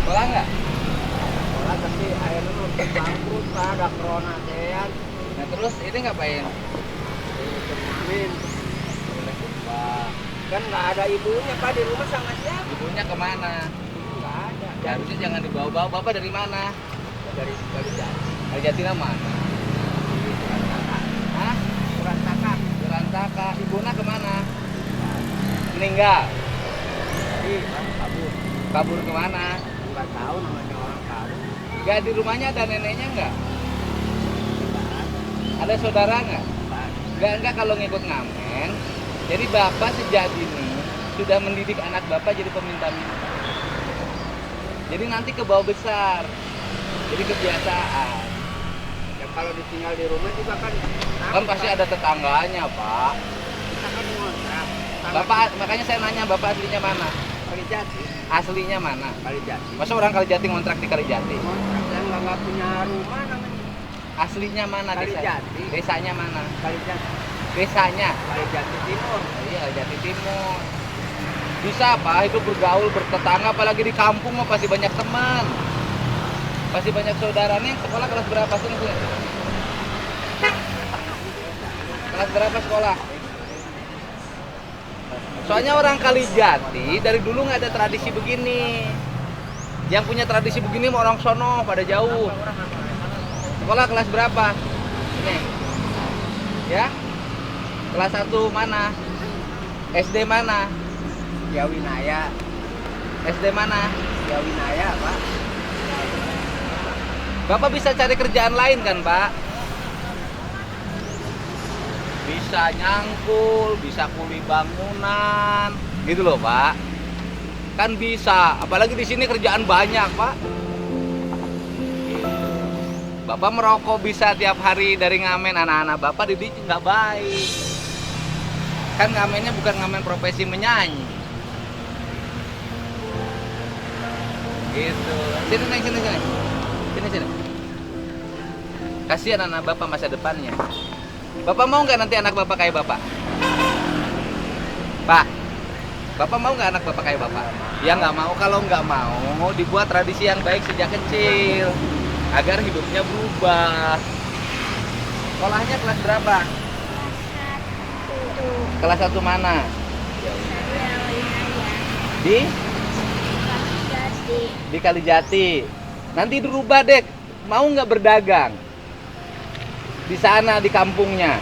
Sekolah nggak? Sekolah tapi akhirnya nutup bangkrut Pak, ada corona tean. Nah terus ini ngapain? Amin. Boleh Pak. Kan nggak ada ibunya Pak di rumah sama siapa? Ibunya kemana? Nggak ada. Ya, harusnya jangan dibawa-bawa. Bapak dari mana? Dari Jati. Argentina mana? Hah? Kurantaka. Durantaka. Ibunya kemana? Meninggal. Jadi Pak kabur. Kabur kemana? Nggak tahu namanya orang kabur. Gak di rumahnya ada neneknya nggak? Nggak ada. Ada saudara nggak? Nggak ada. Enggak kalau ngikut ngamen. Jadi bapak sejak dini sudah mendidik anak bapak jadi peminta-minta. Jadi nanti ke bawah besar. Jadi kebiasaan. Ya kalau ditinggal di rumah juga kan. Kan pasti ada tetangganya, Pak. Kita kan ngontrak. Bapak, makanya saya nanya, Bapak aslinya mana? Kalijati. Aslinya mana? Kalijati. Masa orang Kalijati ngontrak di Kalijati? Ngontrak yang nggak punya rumah namanya. Aslinya mana desa? Kalijati. Desanya mana? Kalijati. Desanya? Kalijati Timur. Iya, Kalijati Timur. Bisa, Pak, hidup bergaul, bertetangga, apalagi di kampung mah pasti banyak teman. Pasti banyak saudara. Nih, sekolah kelas berapa sih? Kelas berapa sekolah? Soalnya orang Kalijati dari dulu nggak ada tradisi begini. Yang punya tradisi begini mau orang sono pada jauh. Sekolah kelas berapa? Ini. Ya? Kelas 1 mana? SD mana? Ya Winaya. SD mana? Ya Winaya, Pak. Bapak bisa cari kerjaan lain kan, Pak? Bisa nyangkul, bisa kuli bangunan, gitu loh, Pak. Kan bisa, apalagi di sini kerjaan banyak, Pak. Bapak merokok bisa tiap hari dari ngamen, anak-anak Bapak dididik nggak baik. Kan ngamennya bukan ngamen profesi menyanyi. Gitu. Sini, sini, sini. Sini. Kasihan anak Bapak masa depannya. Bapak mau nggak nanti anak Bapak kayak Bapak? Pak, Bapak mau nggak anak Bapak kayak Bapak? Ya nggak mau. Kalau nggak mau, dibuat tradisi yang baik sejak kecil agar hidupnya berubah. Sekolahnya kelas berapa? Kelas 1 mana? Di Kalijati. Nanti dirubah deh. Mau nggak berdagang di sana di kampungnya?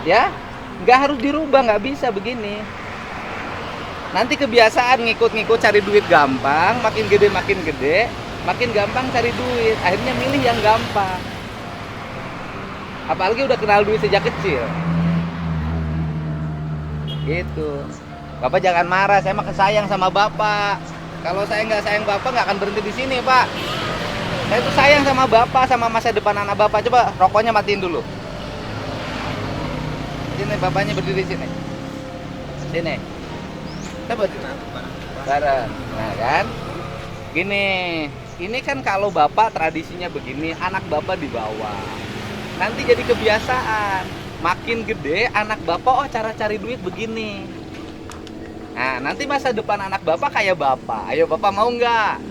Ya, nggak harus dirubah, nggak bisa begini. Nanti kebiasaan ngikut-ngikut cari duit gampang, makin gede makin gampang cari duit. Akhirnya milih yang gampang. Apalagi udah kenal duit sejak kecil. Gitu. Bapak jangan marah, saya mah sayang sama Bapak. Kalau saya nggak sayang Bapak nggak akan berhenti di sini, Pak. Saya tuh sayang sama Bapak, sama masa depan anak Bapak. Coba rokoknya matiin dulu. Sini, Bapaknya berdiri sini. Sini. Coba bareng. Nah kan, gini. Ini kan kalau Bapak tradisinya begini, anak Bapak di bawah. Nanti jadi kebiasaan. Makin gede, anak Bapak, oh cara cari duit begini. Nah, nanti masa depan anak Bapak kayak Bapak. Ayo Bapak mau nggak?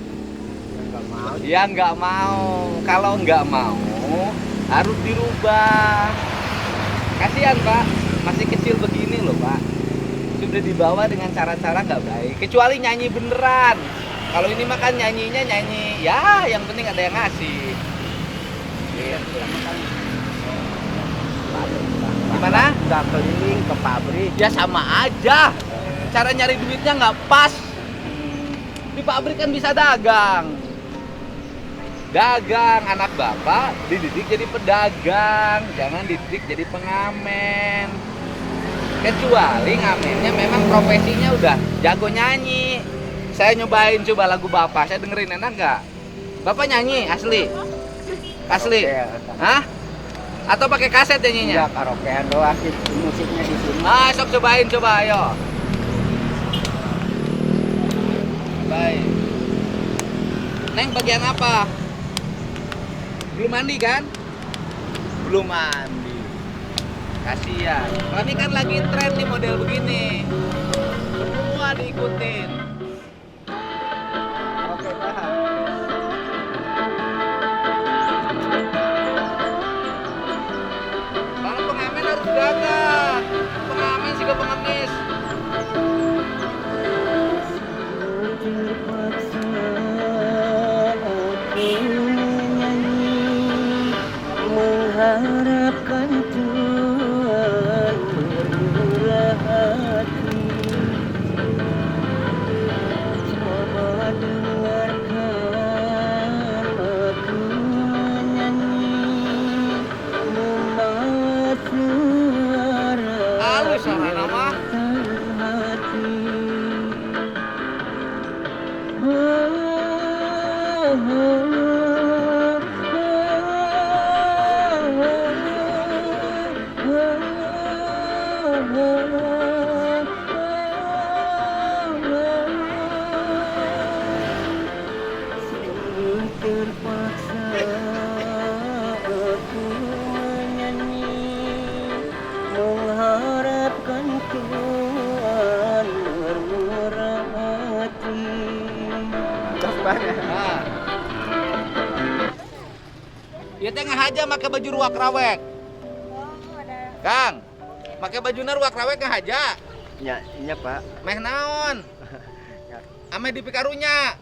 Nggak mau. Ya nggak mau. Kalau nggak mau, harus dirubah. Kasihan Pak, masih kecil begini loh Pak. Sudah dibawa dengan cara-cara nggak baik. Kecuali nyanyi beneran. Kalau ini mah kan nyanyinya nyanyi, ya yang penting ada yang ngasih. Gitu. Gimana? Nggak keliling ke pabrik. Ya sama aja. Cara nyari duitnya nggak pas. Di pabrik kan bisa dagang. Dagang, anak Bapak dididik jadi pedagang, jangan dididik jadi pengamen. Kecuali ngamennya memang profesinya udah jago nyanyi. Saya nyobain coba lagu Bapak, saya dengerin, enak nggak? Bapak nyanyi asli? Asli? Hah? Atau pakai kaset nyanyinya? Enggak, karaokean doang sih musiknya di sini. Ah, sok cobain, coba ayo. Baik. Neng bagian apa? Belum mandi kan? Belum mandi. Kasihan. Ini kan lagi tren nih model begini. Semua diikutin. bapaknya. Nah. Ya tengah aja pakai baju ruak rawek. Kang, pakai baju ruak rawek nggak aja. Ya, iya Pak. Meh naon? Ame di pikarunya.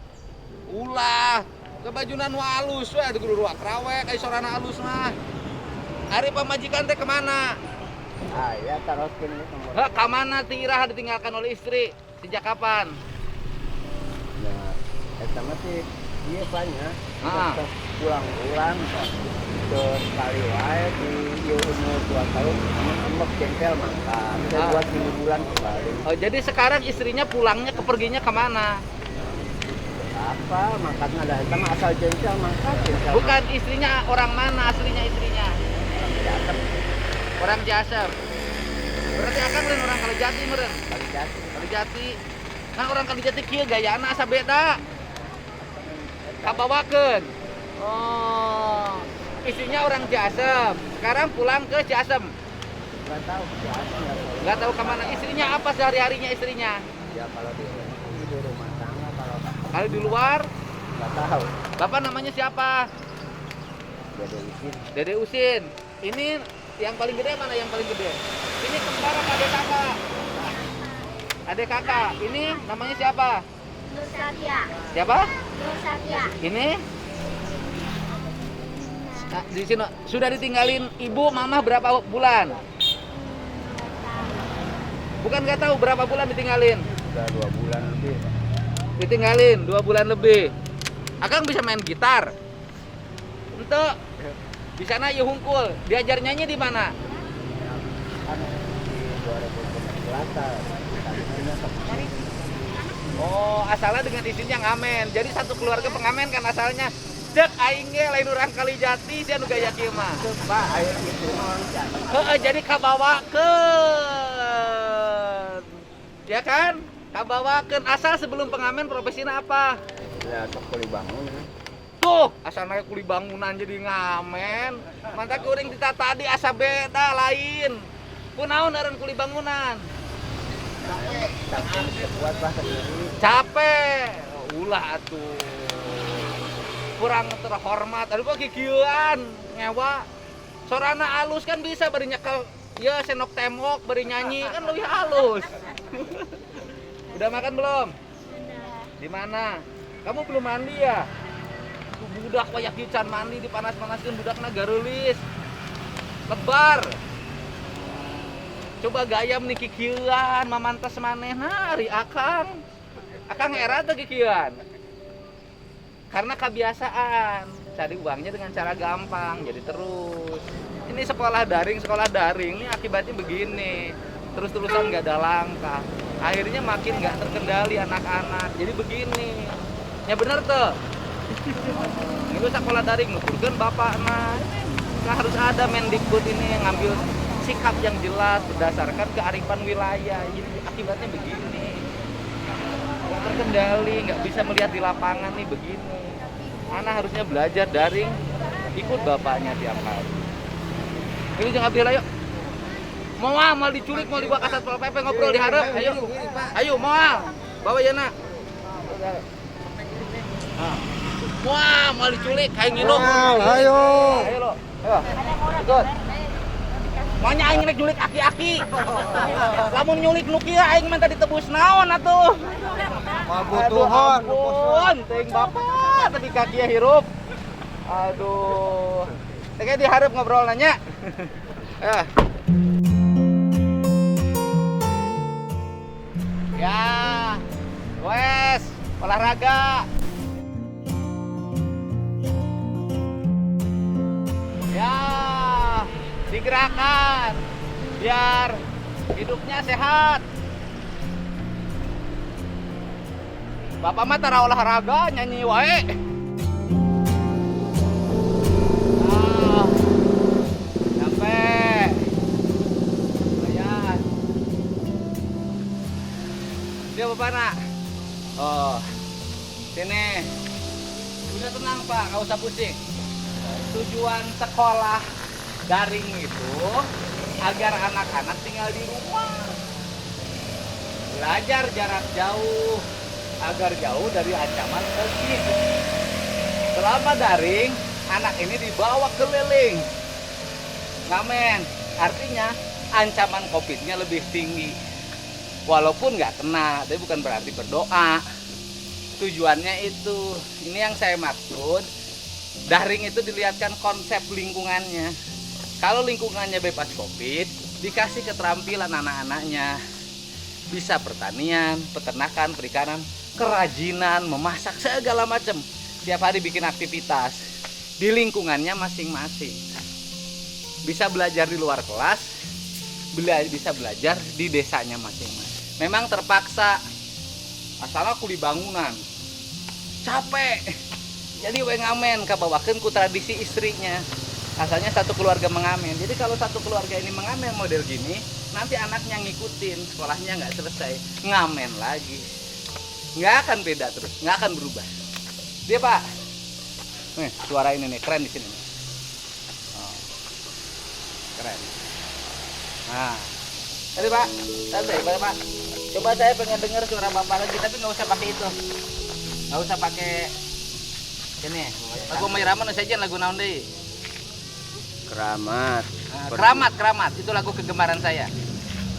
Ulah, ke bajunan nu alus we atuh kudu ruak rawek ai sorana alus mah. Ari pamajikan teh kemana? Ah, ya taruhkeun ieu nomor. Heh, ka mana ti Irah ditinggalkan oleh istri? Sejak kapan? Ya, eta mah sih ieu banyak. Ah. Pulang-pulang terus kali wae di ieu umur 2 tahun embek jengkel makan. Udah Ah. 2-3 bulan kembali. Oh, jadi sekarang istrinya pulangnya keperginya kemana? Apa makan ada eta mah asal jengkel makan jengkel. Bukan istrinya orang mana aslinya istrinya? Makan. Orang Jasem. Berarti akan lain orang Kalijati meureun. Kali jatuh. Kalijati. Nah orang Kalijati kieu gayana asa beda. Kabawakeun. Oh. Istrinya orang Jasem. Sekarang pulang ke Jasem. Enggak tahu jatuh enggak tahu. Enggak tahu kemana istrinya, apa sehari-harinya istrinya? Ya kalau di rumah tangga kalau Kalau di luar, enggak tahu. Bapak namanya siapa? Jadi izin. Dede Usin. Ini yang paling gede mana yang paling gede? Ini kembar apa adik kakak? Adik kakak. Ini namanya siapa? Nur Satya. Siapa? Nur Satya. Ini? Nah, di sini sudah ditinggalin ibu, mama berapa bulan? Bukan nggak tahu berapa bulan ditinggalin? Udah 2 bulan lebih. Ditinggalin 2 bulan lebih. Akang bisa main gitar? Ente di sana ya hungkul. Diajar nyanyi di mana? Kan di 2019 Oh, asalnya dengan istrinya ngamen. Jadi satu keluarga pengamen kan asalnya. Dek aing ge lain urang Kalijati sia nu gaya kieu mah. Pak, ayo gitu orang jatuh. Heeh, jadi kabawakeun. Ya kan? Kabawakeun asal sebelum pengamen profesinya apa? Ya sok kuli bangun. Tuh, asal naik kuli bangunan jadi ngamen. Mantap kuring ditata di asa beda lain. Kunaon eureun kuli bangunan? Tapi buat bahasa sendiri. Capek. Ulah atuh. Kurang terhormat. Aduh kok kikieuan nyewa. Sorana alus kan bisa bari nyekel ya senok temok bari nyanyi kan lebih halus. Udah makan belum? Di mana? Kamu belum mandi ya? Tuh budak wayak ieu can mandi dipanas-panaskeun budakna gareulis. Lebar. Coba gayam nih kikieuan mamantes manehna ari akang. Akang era teh kikieuan. Karena kebiasaan cari uangnya dengan cara gampang jadi terus. Ini sekolah daring ini akibatnya begini. Terus-terusan nggak ada langkah. Akhirnya makin nggak terkendali anak-anak. Jadi begini. Ya bener tuh. Ini sekolah daring nuturkeun bapakna. Nah, harus ada Mendikbud ini yang ngambil sikap yang jelas berdasarkan kearifan wilayah. Jadi akibatnya begini. Nggak terkendali, nggak bisa melihat di lapangan nih begini. Anak harusnya belajar daring, ikut bapaknya tiap hari. Ini jangan ambil ayo. Mau diculik, mau dibawa ke Satpol PP ngobrol di hareup. Ayo. Ayo moal. Bawa ya nak. Mau diculik kayak ngilu. Ayo. Ayo lo. Ayo. Ikut. Maunya aing rek nyulik aki-aki. Lamun nyulik nu kieu aing mah tadi tebus naon atuh. Mabutuhan. Ampun, teuing bapak tadi kaki hirup. Aduh. Teh di hareup ngobrol nanya. Ya. Wes, olahraga. Ya, digerakkan biar hidupnya sehat. Bapak mah tara olahraga nyanyi wae. Nah, sampai lumayan. Dia bapak nak. Oh, sini. Udah tenang pak, gak usah pusing. Tujuan sekolah daring itu agar anak-anak tinggal di rumah, belajar jarak jauh, agar jauh dari ancaman COVID. Selama daring, anak ini dibawa keliling ngamen. Artinya ancaman COVID-nya lebih tinggi. Walaupun nggak kena, tapi bukan berarti berdoa. Tujuannya itu, ini yang saya maksud. Daring itu dilihatkan konsep lingkungannya. Kalau lingkungannya bebas COVID, dikasih keterampilan anak-anaknya. Bisa pertanian, peternakan, perikanan, kerajinan, memasak, segala macam. Tiap hari bikin aktivitas di lingkungannya masing-masing. Bisa belajar di luar kelas, bisa belajar di desanya masing-masing. Memang terpaksa, asal aku di bangunan, capek. Jadi we ngamen kabawakeun ku tradisi istrinya. Asalnya satu keluarga mengamen. Jadi kalau satu keluarga ini mengamen model gini, nanti anaknya ngikutin, sekolahnya nggak selesai, ngamen lagi. Nggak akan beda terus, nggak akan berubah. Dia Pak, nih suara ini nih keren di sini. Oh, keren. Nah, tadi Pak, santai Pak. Coba saya pengen dengar suara Bapak lagi, tapi nggak usah pakai itu, nggak usah pakai ini. Lagu Mairaman saja lagu naon deui. Keramat. Keramat itu lagu kegemaran saya.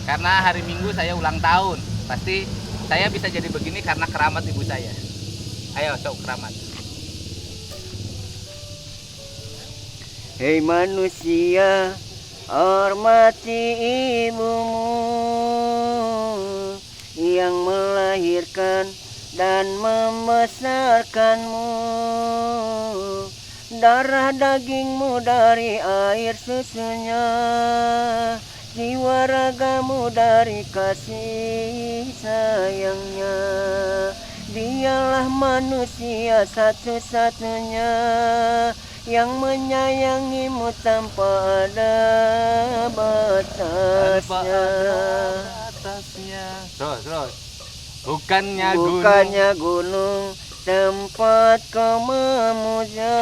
Karena hari Minggu saya ulang tahun, pasti saya bisa jadi begini karena keramat ibu saya. Ayo sok keramat. Hei manusia, hormati ibumu yang melahirkan dan membesarkanmu. Darah dagingmu dari air susunya, jiwa ragamu dari kasih sayangnya. Dialah manusia satu-satunya yang menyayangimu tanpa ada batasnya. Terus. Bukannya gunung tempat kau memuja,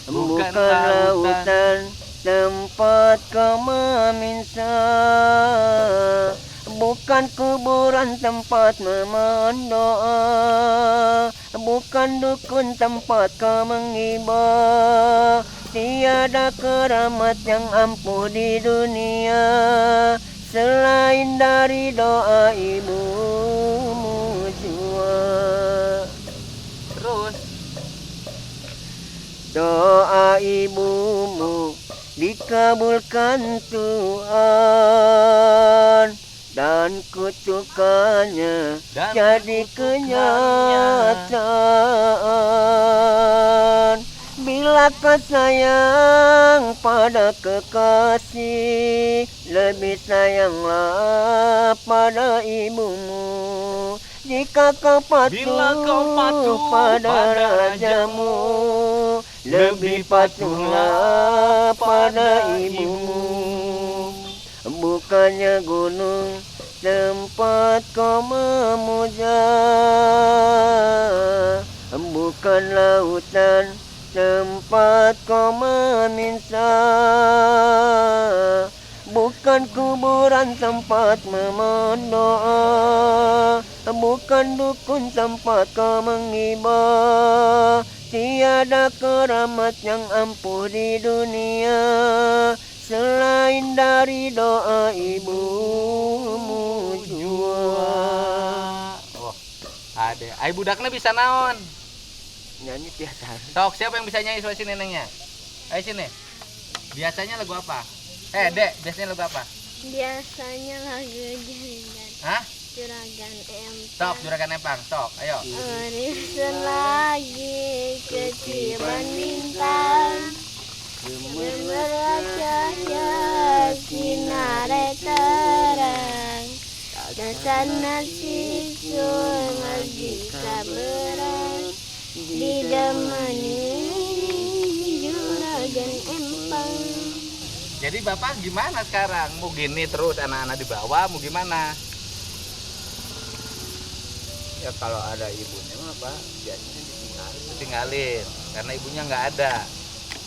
bukan lautan tempat kau meminta, bukan kuburan tempat memohon doa, bukan dukun tempat kau menghibah. Tiada keramat yang ampuh di dunia selain dari doa ibumu jua. terus Doa ibumu dikabulkan Tuhan, dan kutukannya jadi kenyataan. Bila kau sayang pada kekasih, lebih sayanglah pada ibumu. Jika kau patuh pada rajamu, lebih patuhlah pada ibumu. Bukannya gunung tempat kau memuja, bukan lautan tempat kau meminta, bukan kuburan tempat memohon doa, bukan dukun tempat kau menghibah. Tiada keramat yang ampuh di dunia selain dari doa ibumu jua. oh, ada. Ai budakna bisa naon? Nyanyi biasa. Sok, siapa yang bisa nyanyi suara sini nengnya? Ayo sini. Biasanya lagu apa? Dek, biasanya lagu apa? Biasanya lagu juragan. Hah? Juragan empang. Sok, juragan empang. Sok, ayo. Arisan lagi kecilan bintang, gemerlap cahaya sinar terang. Dasana sisul lagi kaberang, didemani juragan empang. Jadi Bapak gimana sekarang? Mau gini terus anak-anak di bawah, mau gimana? Ya kalau ada ibunya mah Pak, biasanya Ditinggalin, karena ibunya nggak ada.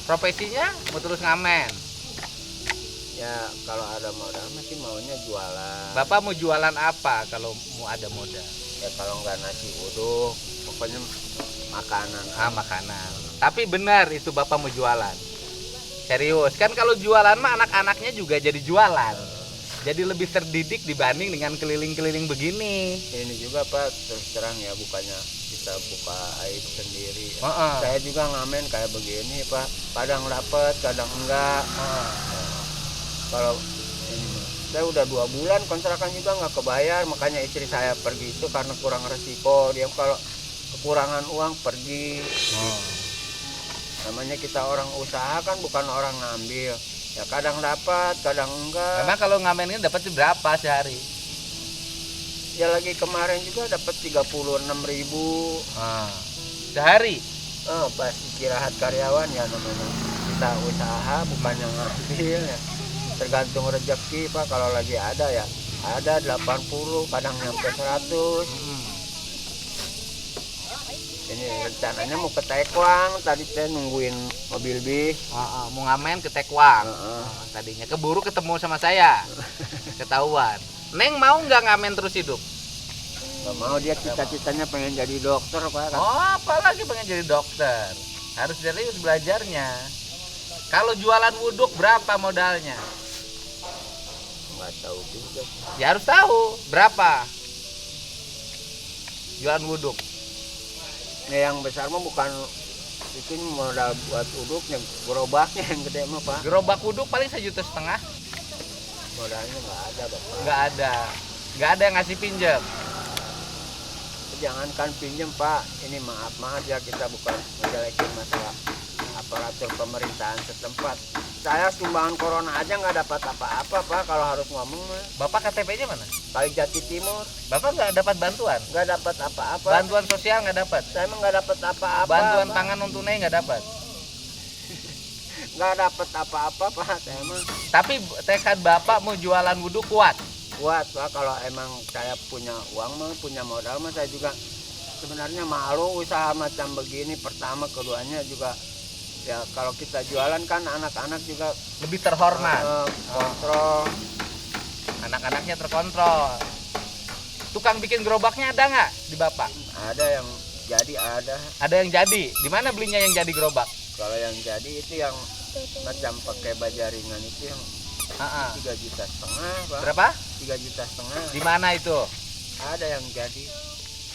Profesinya mau terus ngamen. ya kalau ada modal masih maunya jualan. Bapak mau jualan apa kalau mau ada modal? Ya kalau nggak nasi uduk, pokoknya makanan. Makanan. Tapi benar itu Bapak mau jualan. Serius, kan kalau jualan mah anak-anaknya juga jadi jualan. Jadi lebih terdidik dibanding dengan keliling-keliling begini. Ini juga Pak, terus terang ya, bukannya kita buka aib sendiri. Heeh. Saya juga ngamen kayak begini Pak, kadang dapat, kadang enggak. Kalau ini, saya udah 2 bulan kontrakan juga nggak kebayar, makanya istri saya pergi itu karena kurang resiko. Dia kalau kekurangan uang pergi. Namanya kita orang usaha kan, bukan orang ngambil. Ya kadang dapat, kadang enggak. Memang kalau ngamen ini dapat berapa sehari? Ya lagi kemarin juga dapat 36.000. Sehari? Pas istirahat karyawan ya, namanya kita usaha bukan yang ngambil ya. Tergantung rezeki Pak, kalau lagi ada ya ada 80, kadang nyampe 100. Ini rencananya mau ke Tekwang, tadi saya nungguin mobil bis. Mau ngamen ke Tekwang. Tadinya keburu ketemu sama saya. Ketahuan. Neng mau nggak ngamen terus hidup? Gak mau, dia cita-citanya pengen jadi dokter Pak. Apalagi pengen jadi dokter. Harus serius belajarnya. Kalau jualan wuduk berapa modalnya? Nggak tahu juga. Ya harus tahu berapa. Jualan wuduk. Nah, yang besar mah bukan bikin modal buat uduknya, gerobaknya yang gede mah Pak. Gerobak wuduk paling 1,5 juta. Modalnya nggak ada Bapak. Nggak ada yang ngasih pinjam. Jangankan pinjem Pak, ini maaf ya, kita bukan menjelekin masalah aparatur pemerintahan setempat. Saya sumbangan corona aja nggak dapat apa-apa Pak, kalau harus ngomong mah. Bapak KTP-nya mana? Kalijati Timur, Bapak nggak dapat bantuan? nggak dapat apa-apa. Bantuan sosial nggak dapat? Saya mah nggak dapat apa-apa. Bantuan Pak. pangan non tunai nggak dapat? Nggak dapat apa-apa Pak, saya mah. Tapi tekad Bapak mau jualan wuduk kuat. Kuat Pak, kalau emang saya punya uang mah, punya modal mah, saya juga sebenarnya malu usaha macam begini. Pertama, keduanya juga ya kalau kita jualan kan anak-anak juga Lebih terhormat. kontrol. Anak-anaknya terkontrol. Tukang bikin gerobaknya ada nggak di Bapak? Ada yang jadi, ada. Ada yang jadi. Di mana belinya yang jadi gerobak? Kalau yang jadi itu yang macam pakai baja ringan itu yang 3,5 juta Pak. Berapa? 3,5 juta. Di mana itu? Ada yang jadi.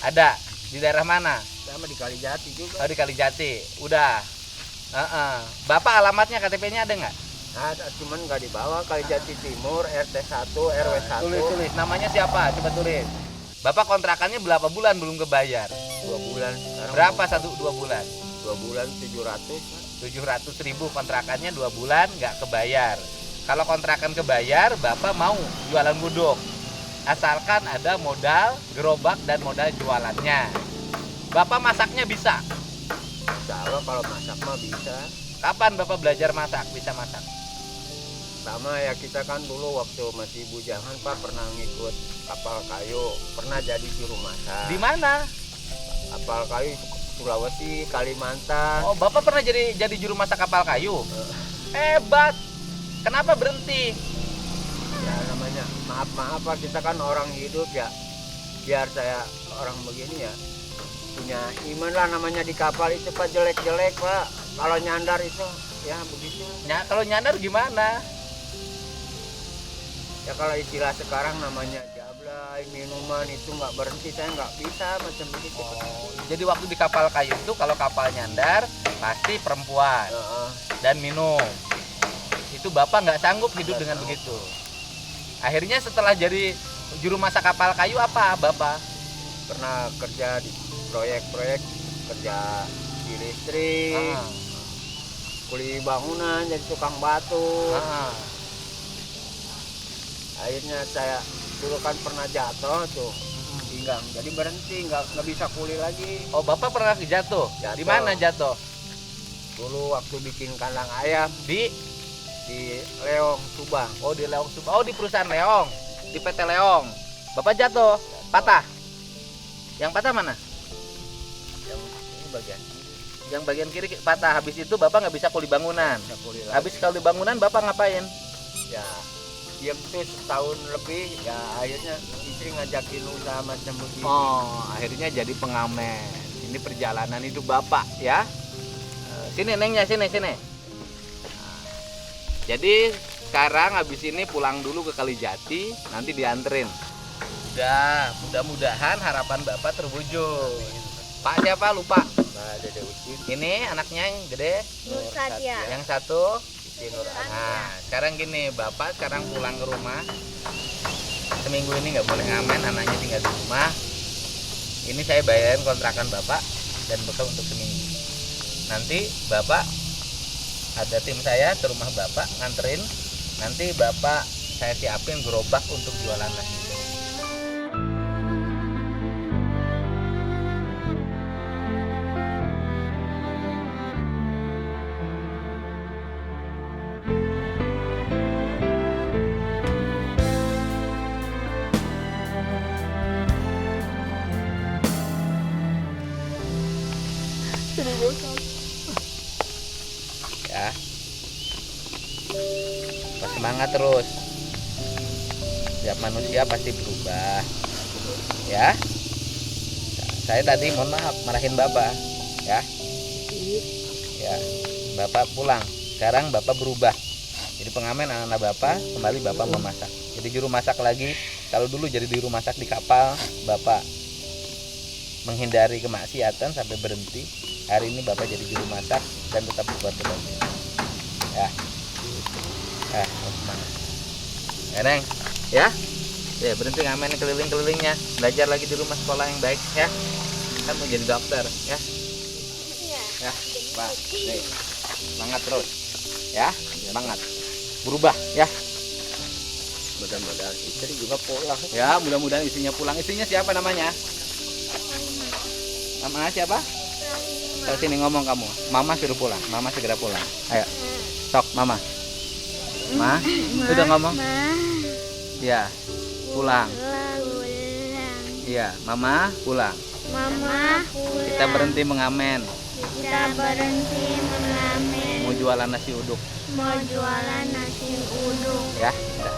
Ada. Di daerah mana? Sama di Kalijati juga. Oh, di Kalijati. Udah. Bapak alamatnya KTP-nya ada nggak? Ada, cuman nggak dibawa. Kalijati Timur, RT 1, RW 1. Tulis. Namanya siapa? Coba tulis. Bapak kontrakannya berapa bulan belum kebayar? 2 bulan. Sekarang Berapa 1-2 bulan? 2 bulan 700. 700.000 kontrakannya 2 bulan nggak kebayar. Kalau kontrakan kebayar, Bapak mau jualan wuduk. Asalkan ada modal gerobak dan modal jualannya. Bapak masaknya bisa. Insya Allah kalau masak mah bisa. Kapan Bapak belajar masak? Bisa masak? Sama ya, kita kan dulu waktu masih bujangan Pak pernah ngikut kapal kayu, pernah jadi juru masak. Di mana? Kapal kayu Sulawesi, Kalimantan. Oh, Bapak pernah jadi juru masak kapal kayu? Hebat. Kenapa berhenti? Ya namanya maaf Pak, kita kan orang hidup ya. Biar saya orang begini ya punya iman lah, namanya di kapal itu Pak, jelek-jelek Pak. Kalau nyandar itu ya begitu. Kalau nyandar gimana? Ya kalau istilah sekarang namanya jablay, minuman itu nggak berhenti, saya nggak bisa macam begitu. Jadi waktu di kapal kayu itu kalau kapal nyandar pasti perempuan dan minum. Itu Bapak nggak sanggup hidup dengan begitu. Akhirnya setelah jadi juru masak kapal kayu apa Bapak? Pernah kerja di proyek-proyek, kerja di listrik, kuli bangunan, jadi tukang batu. Akhirnya saya dulu kan pernah jatuh tuh, pinggang, jadi berhenti, nggak bisa kuli lagi. Oh, Bapak pernah jatuh? Di mana jatuh? Dulu waktu bikin kandang ayam Di Leong, Subang. Oh, di Leong Subang. Oh, di perusahaan Leong, di PT Leong. Bapak jatuh, patah. Yang patah mana? Yang ini bagian Yang bagian kiri patah. Habis itu Bapak nggak bisa kuli bangunan. Habis kuli bangunan Bapak ngapain? ya diam tuh setahun lebih, ya akhirnya istri ngajakin usaha macam begitu. Oh, akhirnya jadi pengamen. Ini perjalanan hidup Bapak ya. Sini Nengnya, sini. Nah, jadi sekarang habis ini pulang dulu ke Kalijati, nanti dianterin. Mudah-mudahan harapan Bapak terwujud. Pak siapa lupa? Nah, Dede Ucit, Ini anaknya yang gede. Nur Satya. Yang satu. Siti Nur Ana. Nah, sekarang gini, Bapak sekarang pulang ke rumah. Seminggu ini nggak boleh ngamen, anaknya tinggal di rumah. Ini saya bayarin kontrakan Bapak dan bekal untuk seminggu. Nanti Bapak ada tim saya ke rumah Bapak nganterin. Nanti Bapak saya siapin gerobak untuk jualan nasi. Ya, semangat terus. Setiap manusia pasti berubah. Ya, saya tadi mohon maaf marahin Bapak. Ya, Bapak pulang. Sekarang Bapak berubah. Jadi pengamen anak-anak Bapak, kembali Bapak memasak. Jadi juru masak lagi. Kalau dulu jadi juru masak di kapal, Bapak menghindari kemaksiatan sampai berhenti. Hari ini Bapak jadi juru masak dan tetap buat kebahagiaan. Ya. Semangat. Ya, Neng. Ya. Ya, berhenti ngamen keliling-kelilingnya. Belajar lagi di rumah sekolah yang baik ya. Kan mau jadi dokter ya. Iya. Ya, Pak. Nih. Semangat terus. Ya, semangat. Berubah ya. Mudah-mudahan istri juga pulang. Ya, mudah-mudahan istrinya pulang. Istrinya siapa namanya? Mama siapa? Kalau sini ngomong kamu. Mama suruh pulang. Mama segera pulang. Ayo. Sok, Mama. Ma, udah ngomong? Ma, Iya. Pulang. pulang. Iya, Mama pulang. Mama pulang. Kita berhenti mengamen. Kita berhenti mengamen. Mau jualan nasi uduk. Mau jualan nasi uduk. Ya, udah.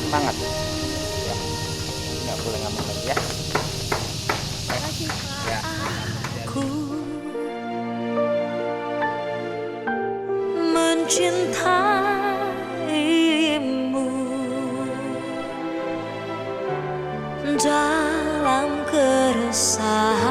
Semangat. Ya. Nggak boleh ngomong lagi ya. Makasih, Pak. Ya. Ku mencintaimu dalam keresahan.